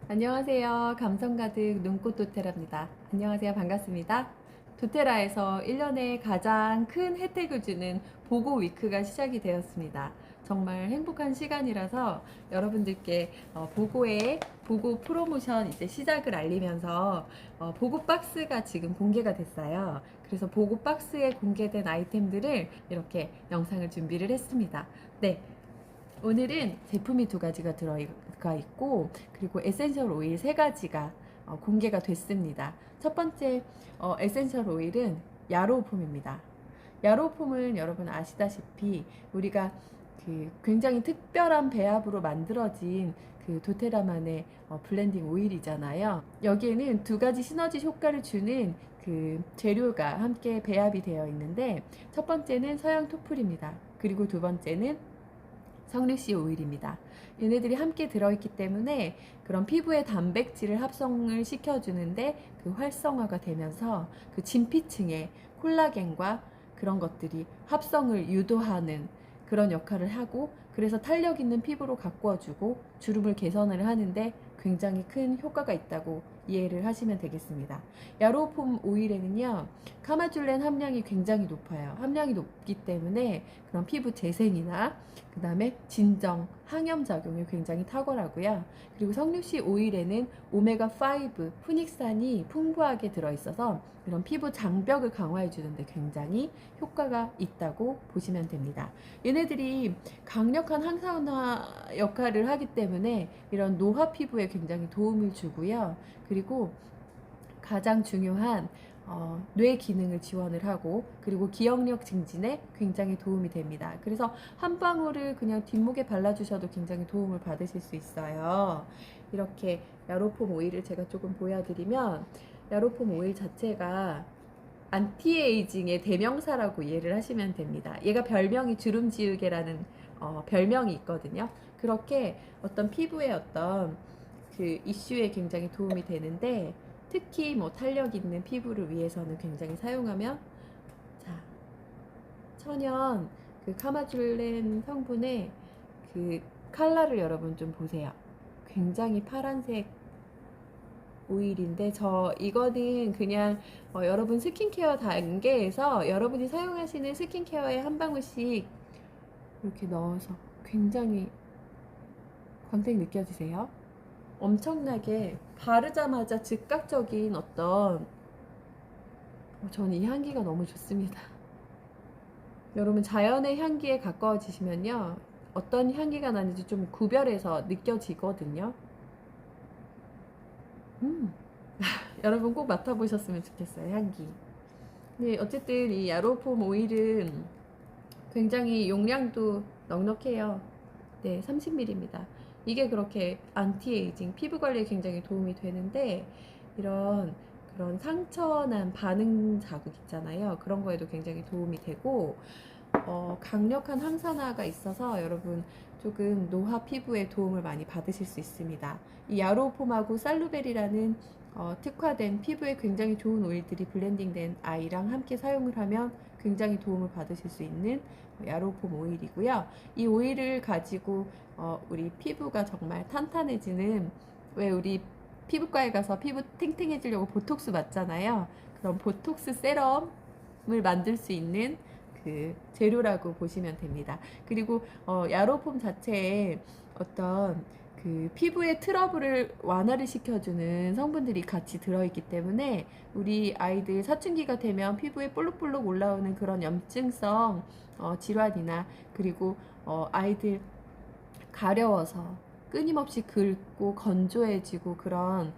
안녕하세요. 감성 가득 눈꽃 도테라입니다. 안녕하세요. 반갑습니다. 도테라에서 1년에 가장 큰 혜택을 주는 보고 위크가 시작이 되었습니다. 정말 행복한 시간이라서 여러분들께 보고 프로모션 이제 시작을 알리면서 보고 박스가 지금 공개가 됐어요. 그래서 보고 박스에 공개된 아이템들을 이렇게 영상을 준비를 했습니다. 네. 오늘은 제품이 두 가지가 들어가 있고, 그리고 에센셜 오일 세 가지가 공개가 됐습니다. 첫 번째 에센셜 오일은 야로우폼입니다. 야로우폼은 여러분 아시다시피 우리가 그 굉장히 특별한 배합으로 만들어진 그 도테라만의 블렌딩 오일이잖아요. 여기에는 두 가지 시너지 효과를 주는 그 재료가 함께 배합이 되어 있는데, 첫 번째는 서양 토플입니다. 그리고 두 번째는 석류씨 오일입니다. 얘네들이 함께 들어있기 때문에 그런 피부의 단백질을 합성을 시켜주는데 그 활성화가 되면서 그 진피층의 콜라겐과 그런 것들이 합성을 유도하는 그런 역할을 하고, 그래서 탄력 있는 피부로 가꾸어주고 주름을 개선을 하는데 굉장히 큰 효과가 있다고 이해를 하시면 되겠습니다. 야로폼 오일에는요, 카마줄렌 함량이 굉장히 높아요. 함량이 높기 때문에 그런 피부 재생이나 그 다음에 진정, 항염 작용이 굉장히 탁월하고요. 그리고 석류씨 오일에는 오메가5, 푸닉산이 풍부하게 들어있어서 이런 피부 장벽을 강화해 주는데 굉장히 효과가 있다고 보시면 됩니다. 얘네들이 강력한 항산화 역할을 하기 때문에 이런 노화 피부에 굉장히 도움을 주고요. 그리고 가장 중요한 뇌 기능을 지원을 하고, 그리고 기억력 증진에 굉장히 도움이 됩니다. 그래서 한 방울을 그냥 뒷목에 발라주셔도 굉장히 도움을 받으실 수 있어요. 이렇게 야로폼 오일을 제가 조금 보여드리면, 야로폼 오일 자체가 안티에이징의 대명사라고 이해를 하시면 됩니다. 얘가 별명이 주름 지우개라는 별명이 있거든요. 그렇게 어떤 피부의 어떤 그 이슈에 굉장히 도움이 되는데, 특히 뭐 탄력 있는 피부를 위해서는 굉장히 사용하면, 자, 천연 그 카마줄렌 성분의 그 컬러를 여러분 좀 보세요. 굉장히 파란색 오일인데, 이거는 그냥 여러분 스킨케어 단계에서 여러분이 사용하시는 스킨케어에 한 방울씩 이렇게 넣어서 굉장히 광택 느껴지세요? 엄청나게 바르자마자 즉각적인 저는 이 향기가 너무 좋습니다. 여러분 자연의 향기에 가까워지시면요, 어떤 향기가 나는지 좀 구별해서 느껴지거든요. 여러분 꼭 맡아보셨으면 좋겠어요, 향기. 네, 어쨌든 이 야로폼 오일은 굉장히 용량도 넉넉해요. 네, 30ml입니다. 이게 그렇게 안티에이징, 피부 관리에 굉장히 도움이 되는데, 이런 그런 상처난 반응 자국 있잖아요. 그런 거에도 굉장히 도움이 되고, 강력한 항산화가 있어서 여러분 조금 노화 피부에 도움을 많이 받으실 수 있습니다. 이 야로폼하고 살루베리라는 특화된 피부에 굉장히 좋은 오일들이 블렌딩된 아이랑 함께 사용을 하면 굉장히 도움을 받으실 수 있는 야로폼 오일이고요. 이 오일을 가지고 우리 피부가 정말 탄탄해지는, 왜 우리 피부과에 가서 피부 탱탱해지려고 보톡스 맞잖아요. 그런 보톡스 세럼을 만들 수 있는 그 재료라고 보시면 됩니다. 그리고 야로폼 자체에 어떤 그 피부의 트러블을 완화를 시켜주는 성분들이 같이 들어있기 때문에 우리 아이들 사춘기가 되면 피부에 볼록볼록 올라오는 그런 염증성 질환이나, 그리고 아이들 가려워서 끊임없이 긁고 건조해지고 그런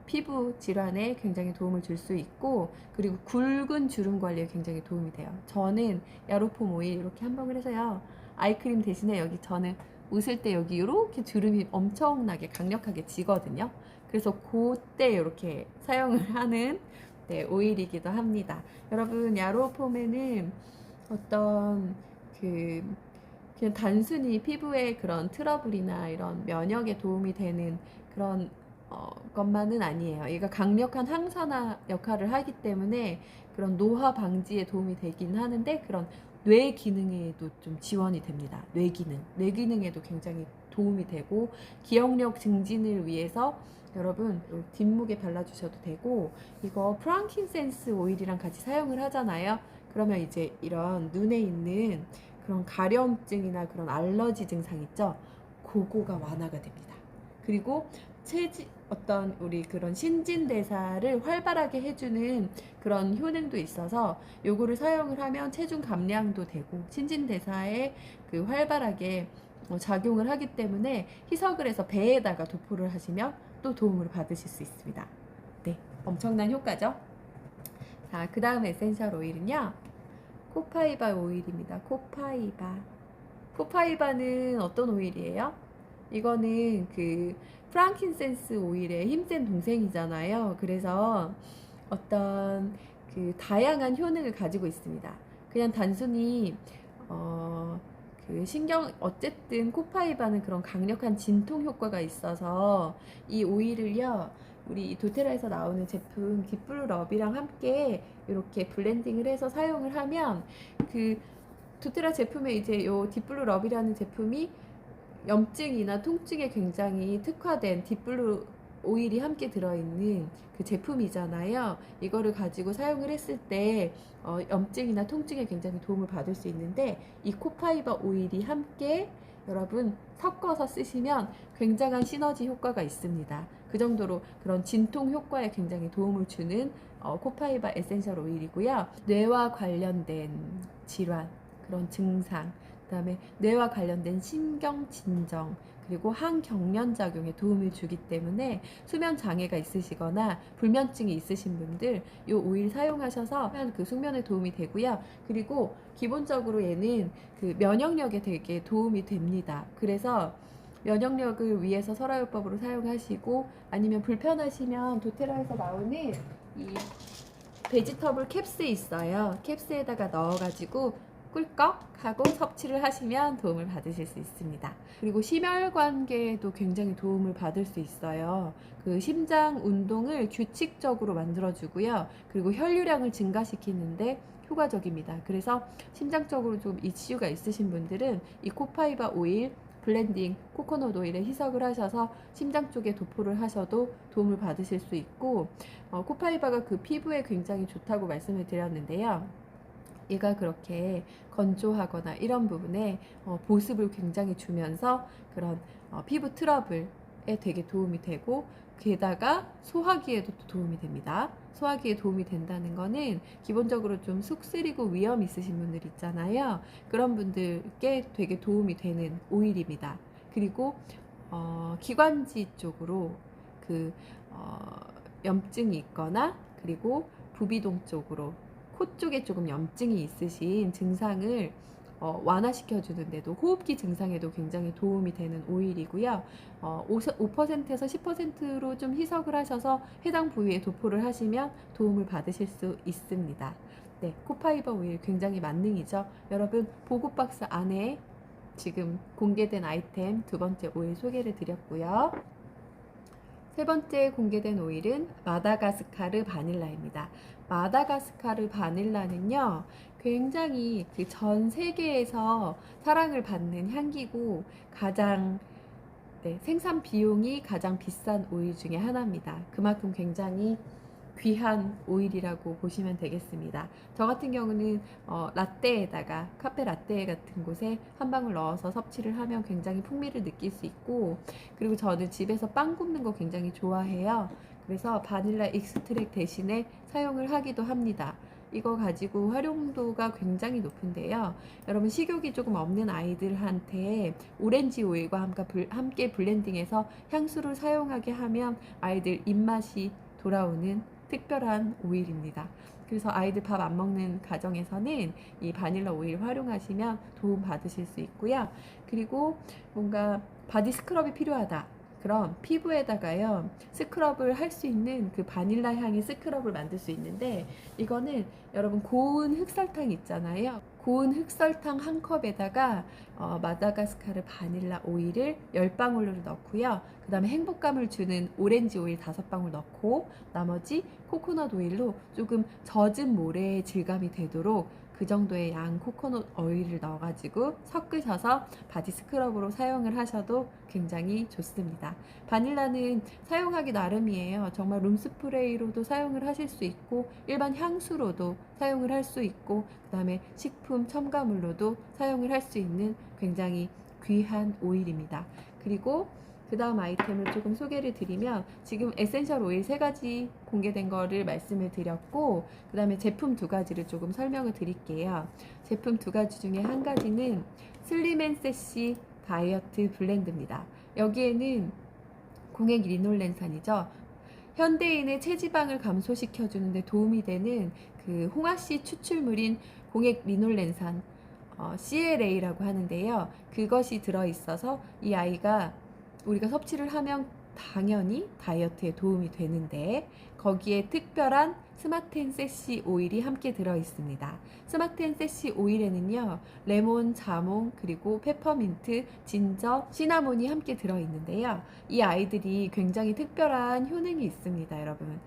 피부 질환에 굉장히 도움을 줄 수 있고, 그리고 굵은 주름 관리에 굉장히 도움이 돼요. 저는 야로폼 오일 이렇게 한 방울 해서요, 아이크림 대신에 여기 저는 웃을 때 여기 이렇게 주름이 엄청나게 강력하게 지거든요. 그래서 그때 이렇게 사용을 하는, 네, 오일이기도 합니다. 여러분 야로폼에는 어떤 그 그냥 단순히 피부의 그런 트러블이나 이런 면역에 도움이 되는 그런 것만은 아니에요. 얘가 강력한 항산화 역할을 하기 때문에 그런 노화 방지에 도움이 되긴 하는데, 그런 뇌 기능에도 좀 지원이 됩니다. 뇌 기능에도 굉장히 도움이 되고, 기억력 증진을 위해서 여러분 뒷목에 발라주셔도 되고, 이거 프랑킨센스 오일이랑 같이 사용을 하잖아요. 그러면 이제 이런 눈에 있는 그런 가려움증이나 그런 알러지 증상 있죠? 그거가 완화가 됩니다. 그리고 어떤 우리 그런 신진대사를 활발하게 해주는 그런 효능도 있어서 요거를 사용을 하면 체중 감량도 되고 신진대사에 그 활발하게 작용을 하기 때문에 희석을 해서 배에다가 도포를 하시면 또 도움을 받으실 수 있습니다. 네, 엄청난 효과죠. 자, 그 다음 에센셜 오일은요, 코파이바 오일입니다. 코파이바는 어떤 오일이에요? 이거는 그 프랑킨센스 오일의 힘센 동생이잖아요. 그래서 어떤 그 다양한 효능을 가지고 있습니다. 그냥 단순히 그 어쨌든 코파이바는 그런 강력한 진통 효과가 있어서 이 오일을요, 우리 도테라에서 나오는 제품 딥블루 러비랑 함께 이렇게 블렌딩을 해서 사용을 하면 그 도테라 제품에 이제 요 딥블루 러비라는 제품이 염증이나 통증에 굉장히 특화된 딥블루 오일이 함께 들어있는 그 제품이잖아요. 이거를 가지고 사용을 했을 때 염증이나 통증에 굉장히 도움을 받을 수 있는데, 이 코파이바 오일이 함께 여러분 섞어서 쓰시면 굉장한 시너지 효과가 있습니다. 그 정도로 그런 진통 효과에 굉장히 도움을 주는 코파이바 에센셜 오일이고요. 뇌와 관련된 질환, 그런 증상, 그 다음에 뇌와 관련된 신경 진정, 그리고 항경련 작용에 도움을 주기 때문에 수면 장애가 있으시거나 불면증이 있으신 분들 이 오일 사용하셔서 그 숙면에 도움이 되고요. 그리고 기본적으로 얘는 그 면역력에 되게 도움이 됩니다. 그래서 면역력을 위해서 설화요법으로 사용하시고, 아니면 불편하시면 도테라에서 나오는 이 베지터블 캡스 있어요. 캡스에다가 넣어가지고 꿀꺽 하고 섭취를 하시면 도움을 받으실 수 있습니다. 그리고 심혈관계에도 굉장히 도움을 받을 수 있어요. 그 심장 운동을 규칙적으로 만들어주고요. 그리고 혈류량을 증가시키는데 효과적입니다. 그래서 심장적으로 좀 이슈가 있으신 분들은 이 코파이바 오일 블렌딩 코코넛 오일에 희석을 하셔서 심장 쪽에 도포를 하셔도 도움을 받으실 수 있고, 코파이바가 그 피부에 굉장히 좋다고 말씀을 드렸는데요. 얘가 그렇게 건조하거나 이런 부분에 보습을 굉장히 주면서 그런 피부 트러블에 되게 도움이 되고, 게다가 소화기에도 도움이 됩니다. 소화기에 도움이 된다는 거는 기본적으로 좀 속 쓰리고 위염 있으신 분들 있잖아요. 그런 분들께 되게 도움이 되는 오일입니다. 그리고 기관지 쪽으로 그 염증이 있거나, 그리고 부비동 쪽으로 코 쪽에 조금 염증이 있으신 증상을 완화시켜 주는데도, 호흡기 증상에도 굉장히 도움이 되는 오일이고요. 5%에서 10%로 좀 희석을 하셔서 해당 부위에 도포를 하시면 도움을 받으실 수 있습니다. 네, 코파이바 오일 굉장히 만능이죠. 여러분 보고 박스 안에 지금 공개된 아이템 두 번째 오일 소개를 드렸고요. 세 번째 공개된 오일은 마다가스카르 바닐라입니다. 마다가스카르 바닐라는요, 굉장히 그 전 세계에서 사랑을 받는 향기고 가장 생산 비용이 가장 비싼 오일 중에 하나입니다. 그만큼 굉장히 귀한 오일이라고 보시면 되겠습니다. 저 같은 경우는 라떼에다가 카페 라떼 같은 곳에 한 방울 넣어서 섭취를 하면 굉장히 풍미를 느낄 수 있고, 그리고 저는 집에서 빵 굽는 거 굉장히 좋아해요. 그래서 바닐라 익스트랙 대신에 사용을 하기도 합니다. 이거 가지고 활용도가 굉장히 높은데요. 여러분 식욕이 조금 없는 아이들한테 오렌지 오일과 함께 블렌딩해서 향수를 사용하게 하면 아이들 입맛이 돌아오는 특별한 오일입니다. 그래서 아이들 밥 안 먹는 가정에서는 이 바닐라 오일 활용하시면 도움 받으실 수 있고요. 그리고 뭔가 바디 스크럽이 필요하다, 그럼 피부에다가요 스크럽을 할 수 있는 그 바닐라 향의 스크럽을 만들 수 있는데, 이거는 여러분 고운 흑설탕 있잖아요. 고운 흑설탕 한 컵에다가 마다가스카르 바닐라 오일을 10방울을 넣고요. 그 다음에 행복감을 주는 오렌지 오일 5방울 넣고, 나머지 코코넛 오일로 조금 젖은 모래의 질감이 되도록 그 정도의 양 코코넛 오일을 넣어가지고 섞으셔서 바디 스크럽으로 사용을 하셔도 굉장히 좋습니다. 바닐라는 사용하기 나름이에요. 정말 룸스프레이로도 사용을 하실 수 있고 일반 향수로도 사용을 할 수 있고 그 다음에 식품 첨가물로도 사용을 할 수 있는 굉장히 귀한 오일입니다. 그리고 그 다음 아이템을 조금 소개를 드리면 지금 에센셜 오일 3가지 공개된 거를 말씀을 드렸고 그 다음에 제품 2가지를 조금 설명을 드릴게요. 제품 2가지 중에 한 가지는 슬림앤세시 다이어트 블렌드입니다. 여기에는 공액 리놀렌산이죠. 현대인의 체지방을 감소시켜 주는데 도움이 되는 그 홍합씨 추출물인 공액 리놀렌산 CLA라고 하는데요. 그것이 들어있어서 이 아이가 우리가 섭취를 하면 당연히 다이어트에 도움이 되는데 거기에 특별한 스마트앤세시 오일이 함께 들어있습니다. 스마트앤세시 오일에는요 레몬, 자몽, 그리고 페퍼민트, 진저, 시나몬이 함께 들어있는데요. 이 아이들이 굉장히 특별한 효능이 있습니다, 여러분.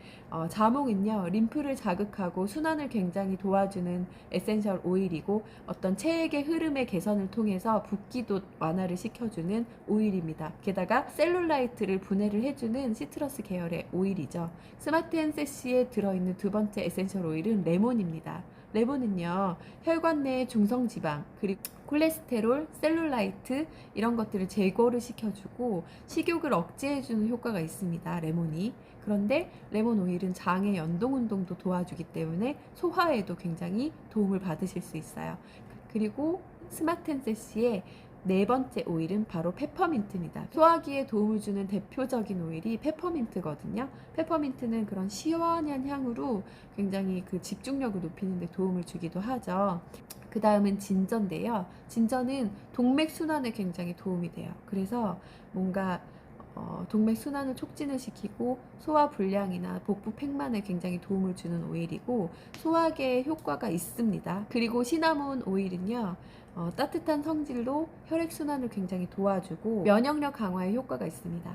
자몽은요 림프를 자극하고 순환을 굉장히 도와주는 에센셜 오일이고 어떤 체액의 흐름의 개선을 통해서 붓기도 완화를 시켜주는 오일입니다. 게다가 셀룰라이트를 분해를 해주는 시트러스 계열의 오일이죠. 스마트앤세시에 들어있는 2번째 에센셜 오일은 레몬입니다. 레몬은요 혈관 내 중성지방 그리고 콜레스테롤, 셀룰라이트 이런 것들을 제거를 시켜주고 식욕을 억제해주는 효과가 있습니다. 레몬이. 그런데 레몬 오일은 장의 연동 운동도 도와주기 때문에 소화에도 굉장히 도움을 받으실 수 있어요. 그리고 스마트앤세시의 4번째 오일은 바로 페퍼민트입니다. 소화기에 도움을 주는 대표적인 오일이 페퍼민트거든요. 페퍼민트는 그런 시원한 향으로 굉장히 그 집중력을 높이는 데 도움을 주기도 하죠. 그 다음은 진저인데요. 진저는 동맥 순환에 굉장히 도움이 돼요. 그래서 뭔가 동맥 순환을 촉진을 시키고 소화 불량이나 복부 팽만에 굉장히 도움을 주는 오일이고 소화계에 효과가 있습니다. 그리고 시나몬 오일은요 따뜻한 성질로 혈액순환을 굉장히 도와주고 면역력 강화에 효과가 있습니다.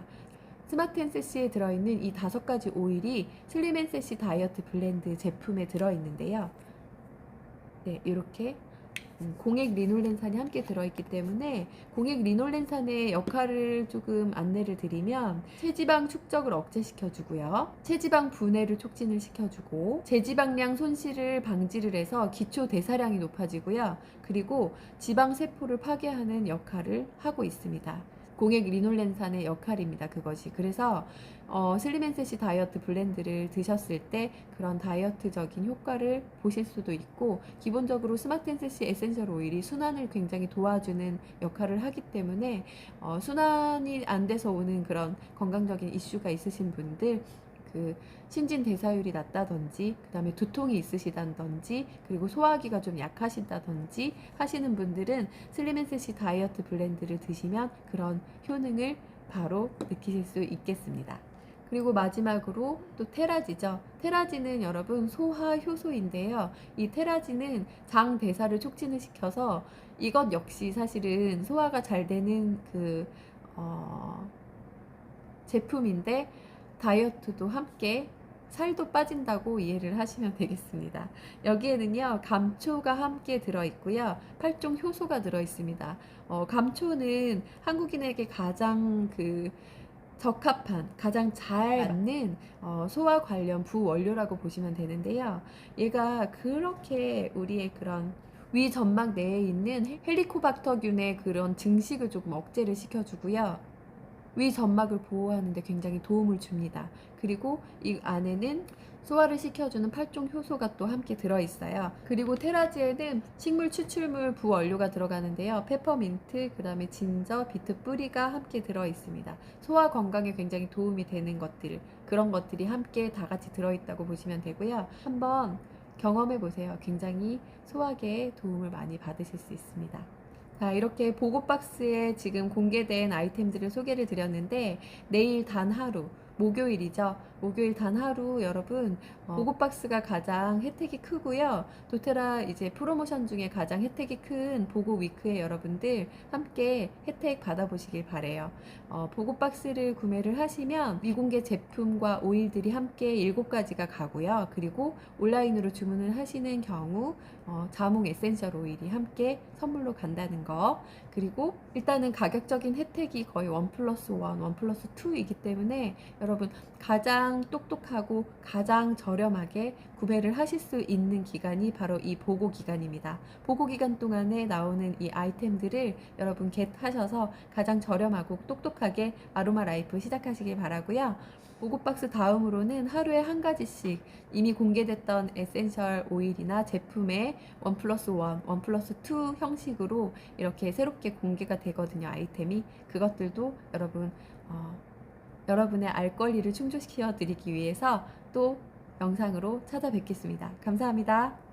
스마트앤세시에 들어있는 이 5가지 오일이 슬림앤세시 다이어트 블렌드 제품에 들어있는데요. 네, 이렇게 공액 리놀렌산이 함께 들어있기 때문에 공액 리놀렌산의 역할을 조금 안내를 드리면 체지방 축적을 억제시켜 주고요, 체지방 분해를 촉진을 시켜주고 제지방량 손실을 방지를 해서 기초 대사량이 높아지고요, 그리고 지방 세포를 파괴하는 역할을 하고 있습니다. 공액 리놀렌산의 역할입니다, 그것이. 그래서 슬림앤세시 다이어트 블렌드를 드셨을 때 그런 다이어트적인 효과를 보실 수도 있고 기본적으로 스마트앤세시 에센셜 오일이 순환을 굉장히 도와주는 역할을 하기 때문에 순환이 안 돼서 오는 그런 건강적인 이슈가 있으신 분들 그 신진대사율이 낮다든지 그 다음에 두통이 있으시다든지 그리고 소화기가 좀 약하시다든지 하시는 분들은 슬림앤세시 다이어트 블렌드를 드시면 그런 효능을 바로 느끼실 수 있겠습니다. 그리고 마지막으로 또 테라지죠. 테라지는 여러분 소화 효소인데요. 이 테라지는 장 대사를 촉진을 시켜서 이것 역시 사실은 소화가 잘 되는 그 제품인데 다이어트도 함께 살도 빠진다고 이해를 하시면 되겠습니다. 여기에는요 감초가 함께 들어있고요 8종 효소가 들어있습니다. 감초는 한국인에게 가장 적합한 가장 잘 맞는 소화 관련 부원료라고 보시면 되는데요. 얘가 그렇게 우리의 그런 위 점막 내에 있는 헬리코박터균의 그런 증식을 조금 억제를 시켜주고요, 위 점막을 보호하는 데 굉장히 도움을 줍니다. 그리고 이 안에는 소화를 시켜주는 8종 효소가 또 함께 들어있어요. 그리고 테라지에는 식물 추출물 부원료가 들어가는데요. 페퍼민트, 그 다음에 진저, 비트 뿌리가 함께 들어있습니다. 소화 건강에 굉장히 도움이 되는 것들, 그런 것들이 함께 다 같이 들어있다고 보시면 되고요. 한번 경험해 보세요. 굉장히 소화계에 도움을 많이 받으실 수 있습니다. 자, 이렇게 보고박스에 지금 공개된 아이템들을 소개를 드렸는데 내일 단 하루, 목요일이죠. 목요일 단 하루 여러분 보고박스가 가장 혜택이 크고요. 도테라 이제 프로모션 중에 가장 혜택이 큰 보고 위크에 여러분들 함께 혜택 받아보시길 바래요. 보고박스를 구매를 하시면 미공개 제품과 오일들이 함께 7가지가 가고요. 그리고 온라인으로 주문을 하시는 경우 자몽 에센셜 오일이 함께 선물로 간다는 거. 그리고 일단은 가격적인 혜택이 거의 1+1, 1+2이기 때문에 여러분 가장 똑똑하고 가장 저렴하게 구매를 하실 수 있는 기간이 바로 이 보고 기간입니다. 보고 기간 동안에 나오는 이 아이템들을 여러분 겟하셔서 가장 저렴하고 똑똑하게 아로마 라이프 시작하시길 바라고요. 보고박스 다음으로는 하루에 한 가지씩 이미 공개됐던 에센셜 오일이나 제품의 1+1, 1+2 형식으로 이렇게 새롭게 공개가 되거든요. 아이템이. 그것들도 여러분 여러분의 알 권리를 충족시켜 드리기 위해서 또 영상으로 찾아뵙겠습니다. 감사합니다.